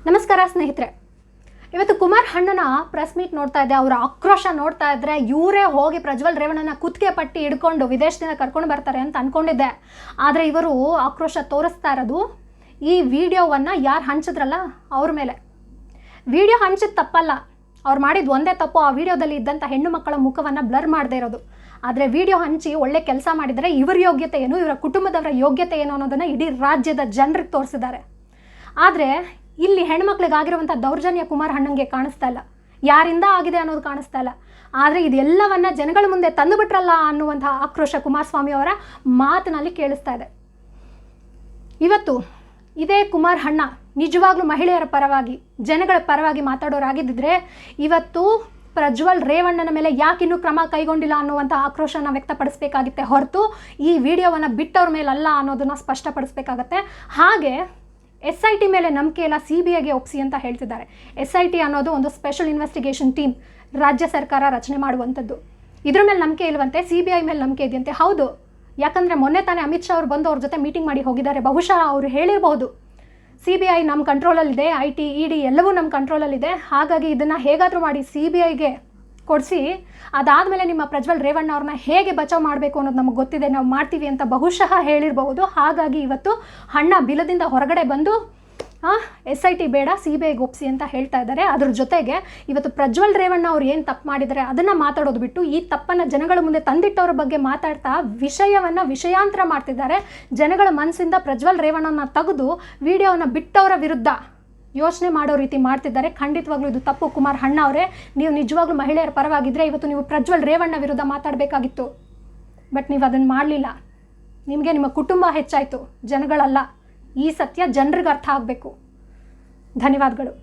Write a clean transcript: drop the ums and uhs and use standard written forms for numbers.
ನಮಸ್ಕಾರ ಸ್ನೇಹಿತರೆ, ಇವತ್ತು ಕುಮಾರ್ ಅಣ್ಣನ ಪ್ರೆಸ್ ಮೀಟ್ ನೋಡ್ತಾ ಇದ್ದೆ. ಅವರ ಆಕ್ರೋಶ ನೋಡ್ತಾ ಇದ್ರೆ ಇವರೇ ಹೋಗಿ ಪ್ರಜ್ವಲ್ ರೇವಣ್ಣನ ಕುತ್ತಿಗೆ ಪಟ್ಟಿ ಹಿಡ್ಕೊಂಡು ವಿದೇಶದಿಂದ ಕರ್ಕೊಂಡು ಬರ್ತಾರೆ ಅಂತ ಅಂದ್ಕೊಂಡಿದ್ದೆ. ಆದರೆ ಇವರು ಆಕ್ರೋಶ ತೋರಿಸ್ತಾ ಇರೋದು ಈ ವಿಡಿಯೋವನ್ನು ಯಾರು ಹಂಚಿದ್ರಲ್ಲ ಅವ್ರ ಮೇಲೆ. ವಿಡಿಯೋ ಹಂಚಿದ ತಪ್ಪಲ್ಲ, ಅವ್ರು ಮಾಡಿದ್ದು ಒಂದೇ ತಪ್ಪು, ಆ ವಿಡಿಯೋದಲ್ಲಿ ಇದ್ದಂಥ ಹೆಣ್ಣು ಮಕ್ಕಳ ಮುಖವನ್ನು ಬ್ಲರ್ ಮಾಡದೇ ಇರೋದು. ಆದರೆ ವಿಡಿಯೋ ಹಂಚಿ ಒಳ್ಳೆ ಕೆಲಸ ಮಾಡಿದರೆ ಇವರ ಯೋಗ್ಯತೆ ಏನು, ಇವರ ಕುಟುಂಬದವರ ಯೋಗ್ಯತೆ ಏನು ಅನ್ನೋದನ್ನು ಇಡೀ ರಾಜ್ಯದ ಜನರಿಗೆ ತೋರಿಸಿದ್ದಾರೆ. ಆದರೆ ಇಲ್ಲಿ ಹೆಣ್ಮಕ್ಳಿಗಾಗಿರುವಂಥ ದೌರ್ಜನ್ಯ ಕುಮಾರ್ ಅಣ್ಣಂಗೆ ಕಾಣಿಸ್ತಾ ಇಲ್ಲ, ಯಾರಿಂದ ಆಗಿದೆ ಅನ್ನೋದು ಕಾಣಿಸ್ತಾ ಇಲ್ಲ. ಆದರೆ ಇದೆಲ್ಲವನ್ನು ಜನಗಳ ಮುಂದೆ ತಂದುಬಿಟ್ರಲ್ಲ ಅನ್ನುವಂಥ ಆಕ್ರೋಶ ಕುಮಾರಸ್ವಾಮಿ ಅವರ ಮಾತಿನಲ್ಲಿ ಕೇಳಿಸ್ತಾ ಇದೆ. ಇವತ್ತು ಇದೇ ಕುಮಾರ್ ಅಣ್ಣ ನಿಜವಾಗ್ಲೂ ಮಹಿಳೆಯರ ಪರವಾಗಿ, ಜನಗಳ ಪರವಾಗಿ ಮಾತಾಡೋರಾಗಿದ್ದರೆ ಇವತ್ತು ಪ್ರಜ್ವಲ್ ರೇವಣ್ಣನ ಮೇಲೆ ಯಾಕಿನ್ನೂ ಕ್ರಮ ಕೈಗೊಂಡಿಲ್ಲ ಅನ್ನುವಂಥ ಆಕ್ರೋಶನ ವ್ಯಕ್ತಪಡಿಸಬೇಕಾಗುತ್ತೆ ಹೊರತು ಈ ವಿಡಿಯೋವನ್ನು ಬಿಟ್ಟವ್ರ ಮೇಲಲ್ಲ ಅನ್ನೋದನ್ನು ಸ್ಪಷ್ಟಪಡಿಸಬೇಕಾಗತ್ತೆ. ಹಾಗೆ SIT ಮೇಲೆ ನಂಬಿಕೆ ಇಲ್ಲ, CBIಗೆ ಒಪ್ಪಿಸಿ ಅಂತ ಹೇಳ್ತಿದ್ದಾರೆ. SIT ಅನ್ನೋದು ಒಂದು ಸ್ಪೆಷಲ್ ಇನ್ವೆಸ್ಟಿಗೇಷನ್ ಟೀಮ್ ರಾಜ್ಯ ಸರ್ಕಾರ ರಚನೆ ಮಾಡುವಂಥದ್ದು. ಇದ್ರ ಮೇಲೆ ನಂಬಿಕೆ ಇಲ್ವಂತೆ, CBI ಮೇಲೆ ನಂಬಿಕೆ ಇದೆಯಂತೆ. ಹೌದು, ಯಾಕಂದರೆ ಮೊನ್ನೆ ತಾನೇ ಅಮಿತ್ ಶಾ ಅವರು ಬಂದು ಅವ್ರ ಜೊತೆ ಮೀಟಿಂಗ್ ಮಾಡಿ ಹೋಗಿದ್ದಾರೆ. ಬಹುಶಃ ಅವರು ಹೇಳಿರಬಹುದು CBI ನಮ್ಮ ಕಂಟ್ರೋಲಲ್ಲಿದೆ, IT ED ಎಲ್ಲವೂ ನಮ್ಮ ಕಂಟ್ರೋಲಲ್ಲಿದೆ, ಹಾಗಾಗಿ ಇದನ್ನು ಹೇಗಾದರೂ ಮಾಡಿ CBIಗೆ ಕೊಡಿಸಿ ಅದಾದಮೇಲೆ ನಿಮ್ಮ ಪ್ರಜ್ವಲ್ ರೇವಣ್ಣ ಅವ್ರನ್ನ ಹೇಗೆ ಬಚಾವ್ ಮಾಡಬೇಕು ಅನ್ನೋದು ನಮಗೆ ಗೊತ್ತಿದೆ, ನಾವು ಮಾಡ್ತೀವಿ ಅಂತ ಬಹುಶಃ ಹೇಳಿರಬಹುದು. ಹಾಗಾಗಿ ಇವತ್ತು ಅಣ್ಣ ಬಿಲದಿಂದ ಹೊರಗಡೆ ಬಂದು SIT ಬೇಡ CBIಗೆ ಒಪ್ಪಿಸಿ ಅಂತ ಹೇಳ್ತಾ ಇದ್ದಾರೆ. ಅದ್ರ ಜೊತೆಗೆ ಇವತ್ತು ಪ್ರಜ್ವಲ್ ರೇವಣ್ಣ ಅವ್ರು ಏನು ತಪ್ಪು ಮಾಡಿದ್ದಾರೆ ಅದನ್ನು ಮಾತಾಡೋದು ಬಿಟ್ಟು ಈ ತಪ್ಪನ್ನು ಜನಗಳ ಮುಂದೆ ತಂದಿಟ್ಟವ್ರ ಬಗ್ಗೆ ಮಾತಾಡ್ತಾ ವಿಷಯವನ್ನು ವಿಷಯಾಂತರ ಮಾಡ್ತಿದ್ದಾರೆ. ಜನಗಳ ಮನಸ್ಸಿಂದ ಪ್ರಜ್ವಲ್ ರೇವಣ್ಣನ ತೆಗೆದು ವಿಡಿಯೋವನ್ನು ಬಿಟ್ಟವರ ವಿರುದ್ಧ ಯೋಚನೆ ಮಾಡೋ ರೀತಿ ಮಾಡ್ತಿದ್ದಾರೆ. ಖಂಡಿತವಾಗ್ಲೂ ಇದು ತಪ್ಪು. ಕುಮಾರ್ ಅಣ್ಣ ಅವರೇ, ನೀವು ನಿಜವಾಗ್ಲೂ ಮಹಿಳೆಯರ ಪರವಾಗಿದ್ದರೆ ಇವತ್ತು ನೀವು ಪ್ರಜ್ವಲ್ ರೇವಣ್ಣ ವಿರುದ್ಧ ಮಾತಾಡಬೇಕಾಗಿತ್ತು, ಬಟ್ ನೀವು ಅದನ್ನು ಮಾಡಲಿಲ್ಲ. ನಿಮಗೆ ನಿಮ್ಮ ಕುಟುಂಬ ಹೆಚ್ಚಾಯಿತು, ಜನಗಳಲ್ಲ. ಈ ಸತ್ಯ ಜನರಿಗೆ ಅರ್ಥ ಆಗಬೇಕು. ಧನ್ಯವಾದಗಳು.